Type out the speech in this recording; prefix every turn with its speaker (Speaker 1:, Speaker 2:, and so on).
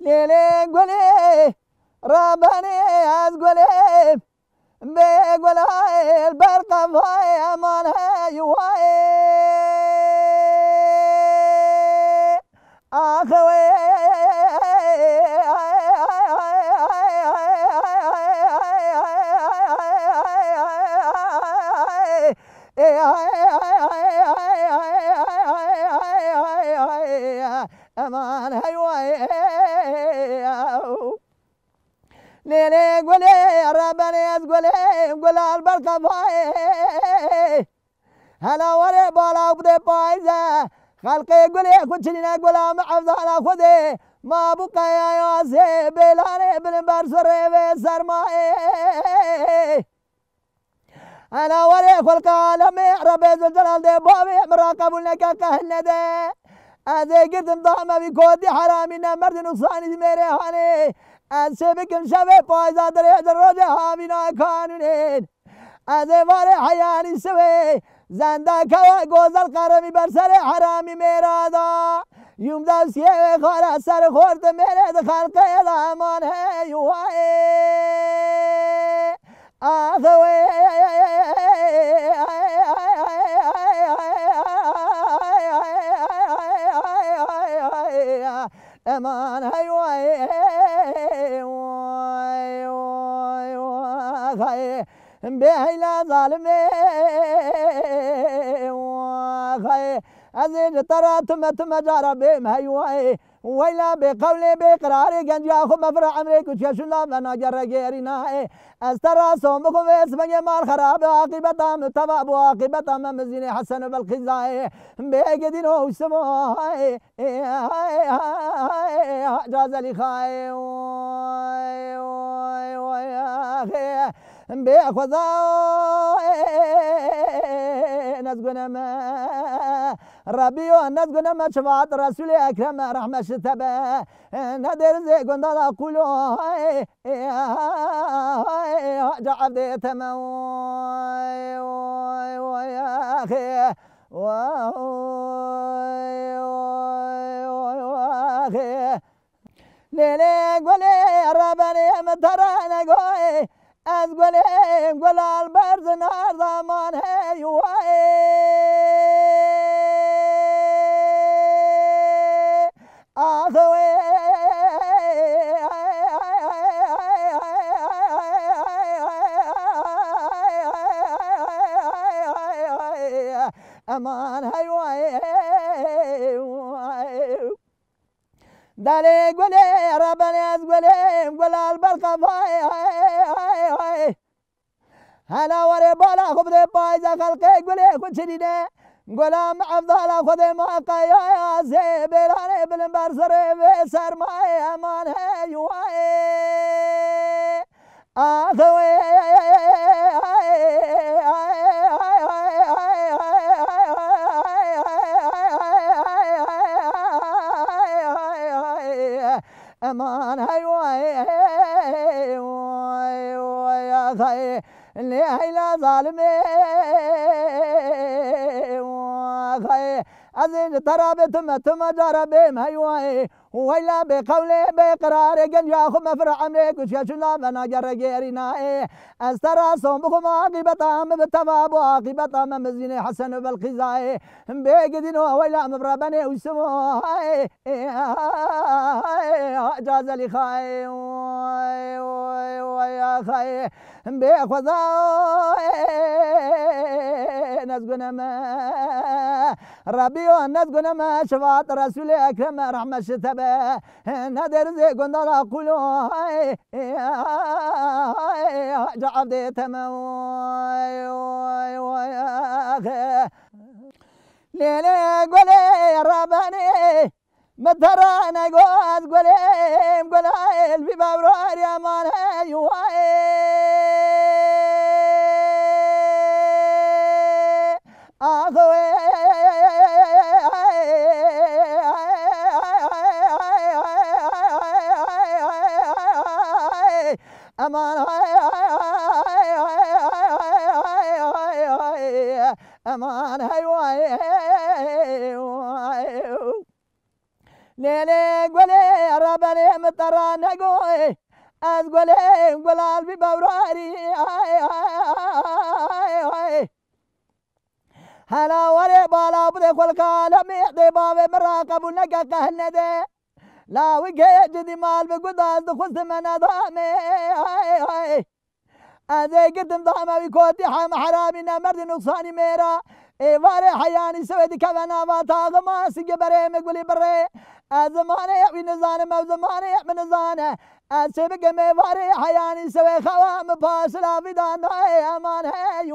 Speaker 1: ليلي قولي رباني از قولي بقولي البرقة فاي امانها يواي اخوي امان هيواي ليلي قولي رباني از قولي قول البرقة فاي هلا وري بالا بدي بايزه خلقي قولي كنتنا قولا معفظ على خذي ما بقى يا ياسي بلاني بالبرسري بسرمائي انا وري خلق عالمي ربي زلزال دي بابي مراقب لك كهنده ازي قلت مضامه بكودي حرامي مرد نقصاني ميري هاني اسيبكم شبه بايزا دريع دروجه هامينا كانونين ازي واري حياني سوي زنده كوا گوزل قرمی بر سر حرامی میرادا یوم دستیه خارا سر خورد میرد خلقه امان هیوائه آخوه امان هیوائه بهيلا ظالمي وخي أزين ترى تم جاربي مهيوي ويلا بقولي بقراري جنجا خم مفرع عمرك وششنا بنا جرجيرنا استرى صومكم اسمي مال خراب عاقبة متباب وعاقبة مزين حسن بالخزاي بيجدين وسماي جاز لي خاي ويا بأخذا نزقنا ما ربي ونزقنا ما شفاعة رسول أكرم رحمة شتبه ندر زي قندلا كله جعب دي تموي ويا أخي وأخي ليلي قولي ربني مترانا قوي از قولي قول البرز نار زمان هيواي آخوي امان هيواي داري قولي ربني از قولي قول البرقة فاي هلا وري بالا خبدي بايزة خلقي قولي كنت شديدة قولا معفضة خذي ما قيا يا زي بلاني بالمبرسري بسر ماي امان هيواي اخوي امان هيواي يا خي اللي هيلا ظالمي وخي أزين ترى تم جربي مهيواي ويلا بقولي بقراري جنجا خم مفرع عمرك وشاشنا بنا جرجيرنا استرى صومكم عاقبة بالتفاب وعاقبة مزين حسن بالخزاي بيقدين ويلا مبربني وسمو جاز لي خاي ويا خاي بيخذا نزقنا ما ربي ونزقنا ما شفاعة رسول أكرم رحمة شتبه ندر زي قندلا قلو جعب دي تموي ويا أخي ليلي قولي رباني مترانا قوز قولي الفي بابرار يا مان هيواي أخوي أمان أمان هيواي ليلي قولي ربني مطران نقوي از قولي قلال ببوراري هلا وري بالا بدي كل كلام يحدي بابي مراقب ونقا قهنده لا وجه جدي مال بقداس دخلت من ضامي أذا قدم ضامي بكودي حام حرامنا مرد نقصاني ميرا واري حياني سويت كفنا وطاغ ما سيقبري مقولي بري زمانه يعوي نزانه زمانه يعمي نزانه سيبق مي واري حياني سوي خوام باسلا في دانه أمان هي